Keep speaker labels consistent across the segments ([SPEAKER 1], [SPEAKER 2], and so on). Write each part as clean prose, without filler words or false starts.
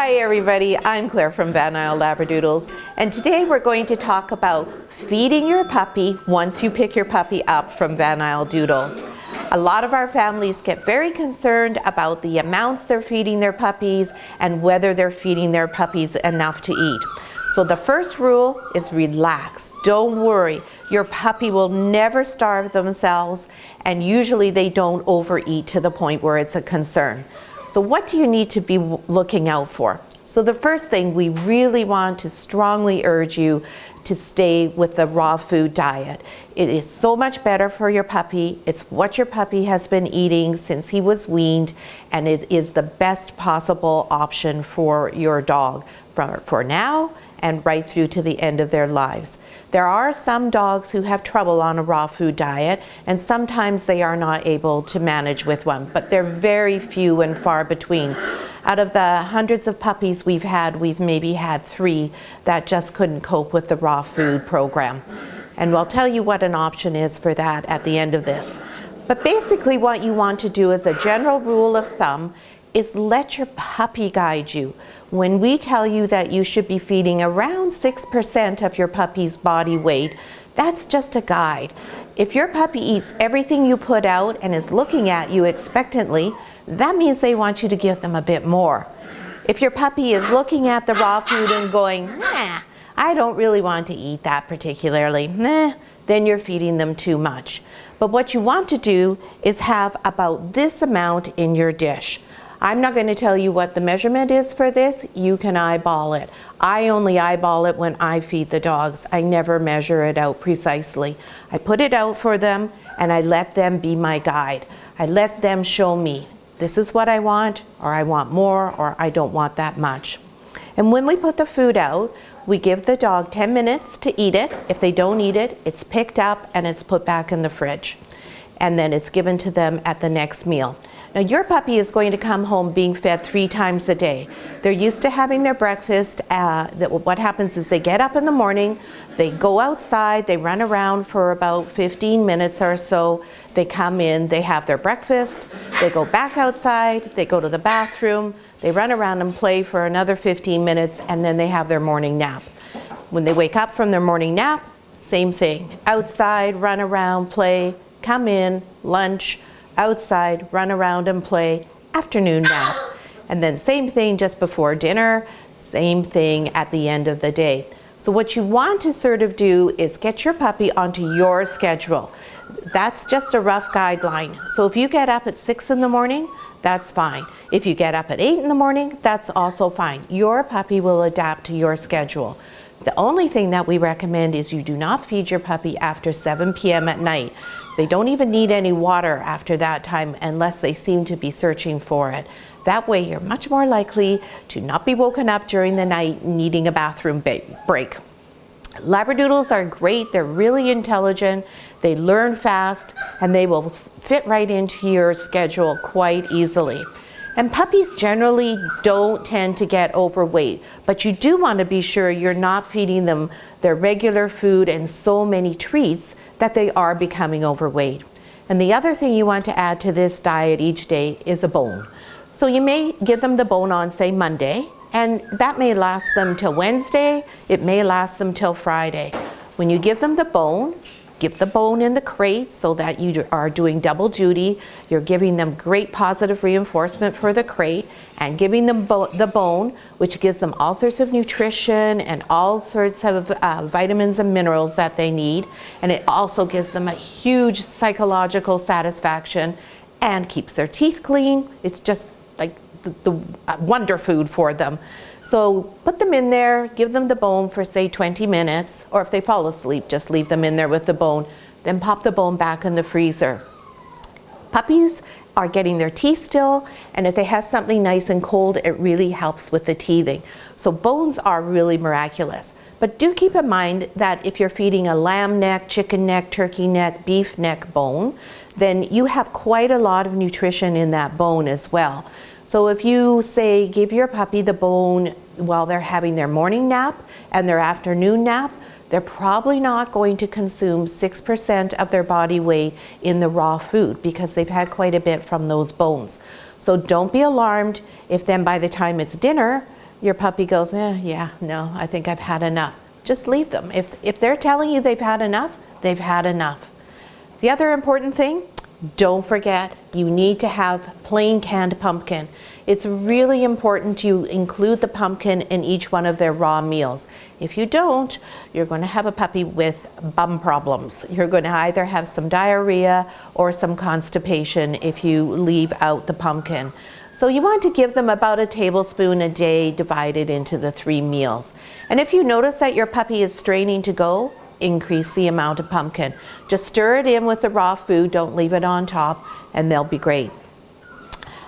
[SPEAKER 1] Hi everybody, I'm Claire from Van Isle Labradoodles, and today we're going to talk about feeding your puppy once you pick your puppy up from Van Isle Doodles. A lot of our families get very concerned about the amounts they're feeding their puppies and whether they're feeding their puppies enough to eat. So the first rule is relax. Don't worry. Your puppy will never starve themselves, and usually they don't overeat to the point where it's a concern. So what do you need to be looking out for? So the first thing, we really want to strongly urge you to stay with the raw food diet. It is so much better for your puppy. It's what your puppy has been eating since he was weaned, and it is the best possible option for your dog for now and right through to the end of their lives. There are some dogs who have trouble on a raw food diet, and sometimes they are not able to manage with one, but they're very few and far between. Out of the hundreds of puppies we've had, we've maybe had 3 that just couldn't cope with the raw food program. And we'll tell you what an option is for that at the end of this. But basically what you want to do as a general rule of thumb is let your puppy guide you. When we tell you that you should be feeding around 6% of your puppy's body weight, that's just a guide. If your puppy eats everything you put out and is looking at you expectantly, that means they want you to give them a bit more. If your puppy is looking at the raw food and going, nah, I don't really want to eat that particularly, then you're feeding them too much. But what you want to do is have about this amount in your dish. I'm not going to tell you what the measurement is for this. You can eyeball it. I only eyeball it when I feed the dogs. I never measure it out precisely. I put it out for them and I let them be my guide. I let them show me, this is what I want, or I want more, or I don't want that much. And when we put the food out, we give the dog 10 minutes to eat it. If they don't eat it, it's picked up and it's put back in the fridge. And then it's given to them at the next meal. Now your puppy is going to come home being fed 3 times a day. They're used to having their breakfast. What happens is they get up in the morning, they go outside, they run around for about 15 minutes or so. They come in, they have their breakfast, they go back outside, they go to the bathroom, they run around and play for another 15 minutes, and then they have their morning nap. When they wake up from their morning nap, same thing. Outside, run around, play, come in, lunch, outside, run around and play, afternoon nap. And then same thing just before dinner, same thing at the end of the day. So what you want to sort of do is get your puppy onto your schedule. That's just a rough guideline. So if you get up at 6 in the morning, that's fine. If you get up at 8 in the morning, that's also fine. Your puppy will adapt to your schedule. The only thing that we recommend is you do not feed your puppy after 7 p.m. at night. They don't even need any water after that time unless they seem to be searching for it. That way you're much more likely to not be woken up during the night needing a bathroom break. Labradoodles are great. They're really intelligent. They learn fast, and they will fit right into your schedule quite easily. And puppies generally don't tend to get overweight, but you do want to be sure you're not feeding them their regular food and so many treats that they are becoming overweight. And the other thing you want to add to this diet each day is a bone. So you may give them the bone on, say, Monday, and that may last them till Wednesday. It may last them till Friday. When you give them the bone, give the bone in the crate so that you are doing double duty. You're giving them great positive reinforcement for the crate and giving them the bone, which gives them all sorts of nutrition and all sorts of vitamins and minerals that they need. And it also gives them a huge psychological satisfaction and keeps their teeth clean. It's just like the wonder food for them. So put them in there, give them the bone for say 20 minutes, or if they fall asleep, just leave them in there with the bone, then pop the bone back in the freezer. Puppies are getting their teeth still, and if they have something nice and cold, it really helps with the teething. So bones are really miraculous. But do keep in mind that if you're feeding a lamb neck, chicken neck, turkey neck, beef neck bone, then you have quite a lot of nutrition in that bone as well. So if you say give your puppy the bone while they're having their morning nap and their afternoon nap, they're probably not going to consume 6% of their body weight in the raw food because they've had quite a bit from those bones. So don't be alarmed if then by the time it's dinner, your puppy goes, yeah, no, I think I've had enough, just leave them. If they're telling you they've had enough, they've had enough. The other important thing, don't forget, you need to have plain canned pumpkin. It's really important to include the pumpkin in each one of their raw meals. If you don't, you're going to have a puppy with bum problems. You're going to either have some diarrhea or some constipation if you leave out the pumpkin. So you want to give them about a tablespoon a day divided into the 3 meals. And if you notice that your puppy is straining to go, increase the amount of pumpkin. Just stir it in with the raw food, don't leave it on top, and they'll be great.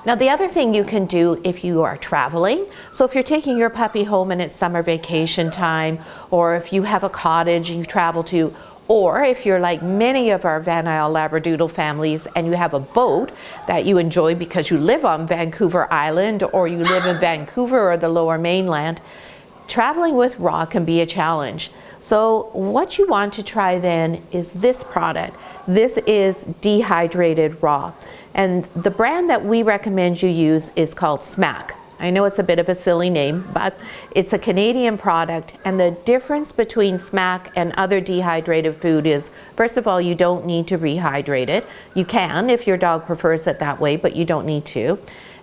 [SPEAKER 1] Now the other thing you can do if you are traveling, so if you're taking your puppy home and it's summer vacation time, or if you have a cottage you travel to, or if you're like many of our Van Isle Labradoodle families and you have a boat that you enjoy because you live on Vancouver Island or you live in Vancouver or the Lower Mainland, traveling with raw can be a challenge. So what you want to try then is this product. This is Dehydrated Raw. And the brand that we recommend you use is called Smack. I know it's a bit of a silly name, but it's a Canadian product. And the difference between Smack and other dehydrated food is, first of all, you don't need to rehydrate it. You can if your dog prefers it that way, but you don't need to.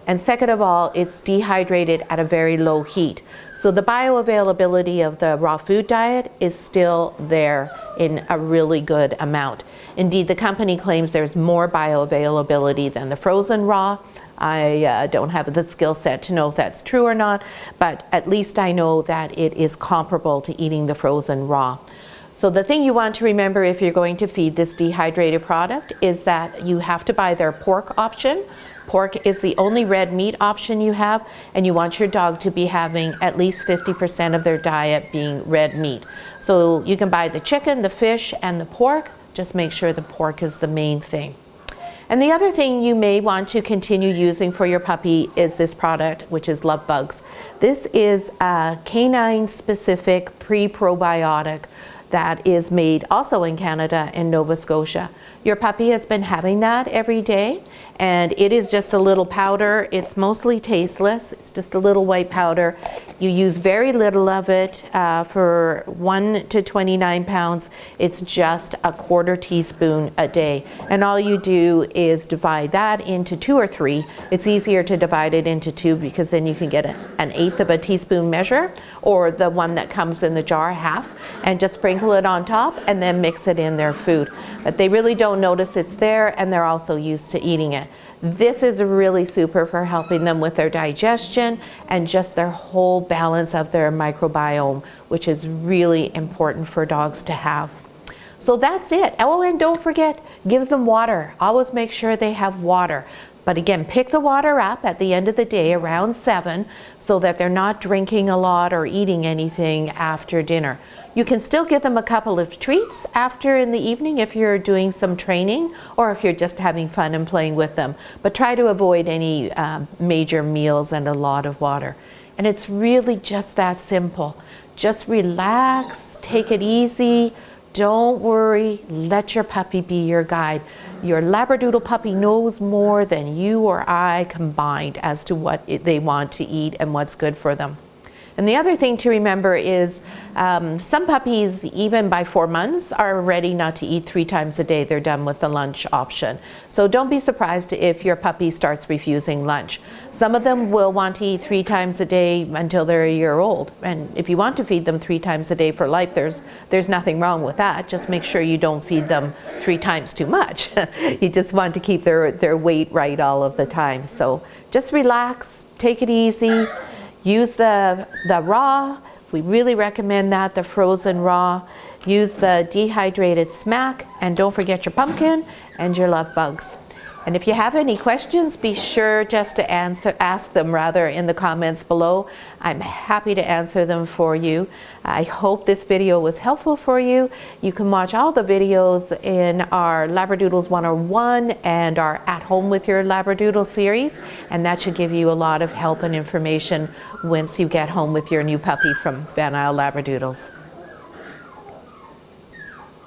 [SPEAKER 1] And second of all, it's dehydrated at a very low heat. So the bioavailability of the raw food diet is still there in a really good amount. Indeed, the company claims there's more bioavailability than the frozen raw. I don't have the skill set to know if that's true or not, but at least I know that it is comparable to eating the frozen raw. So the thing you want to remember if you're going to feed this dehydrated product is that you have to buy their pork option. Pork is the only red meat option you have, and you want your dog to be having at least 50% of their diet being red meat. So you can buy the chicken, the fish, and the pork. Just make sure the pork is the main thing. And the other thing you may want to continue using for your puppy is this product, which is Lovebugs. This is a canine-specific pre-probiotic that is made also in Canada and Nova Scotia. Your puppy has been having that every day, and it is just a little powder. It's mostly tasteless. It's just a little white powder. You use very little of it for 1 to 29 pounds. It's just a 1/4 teaspoon a day. And all you do is divide that into 2 or 3. It's easier to divide it into 2 because then you can get an 1/8 of a teaspoon measure, or the one that comes in the jar, half, and just sprinkle it on top and then mix it in their food. But they really don't notice it's there, and they're also used to eating it. This is really super for helping them with their digestion and just their whole balance of their microbiome, which is really important for dogs to have. So that's it. Oh, and don't forget, give them water. Always make sure they have water. But again, pick the water up at the end of the day around 7 so that they're not drinking a lot or eating anything after dinner. You can still give them a couple of treats after in the evening if you're doing some training or if you're just having fun and playing with them. But try to avoid any major meals and a lot of water. And it's really just that simple. Just relax, take it easy. Don't worry, let your puppy be your guide. Your Labradoodle puppy knows more than you or I combined as to what they want to eat and what's good for them. And the other thing to remember is some puppies, even by 4 months, are ready not to eat 3 times a day. They're done with the lunch option. So don't be surprised if your puppy starts refusing lunch. Some of them will want to eat 3 times a day until they're a year old. And if you want to feed them 3 times a day for life, there's nothing wrong with that. Just make sure you don't feed them 3 times too much. You just want to keep their weight right all of the time. So just relax, take it easy. Use the raw. We really recommend that, the frozen raw. Use the dehydrated Smack, and don't forget your pumpkin and your Lovebugs. And if you have any questions, be sure just to ask them in the comments below. I'm happy to answer them for you. I hope this video was helpful for you. You can watch all the videos in our Labradoodles 101 and our At Home with Your Labradoodle series, and that should give you a lot of help and information once you get home with your new puppy from Van Isle Labradoodles.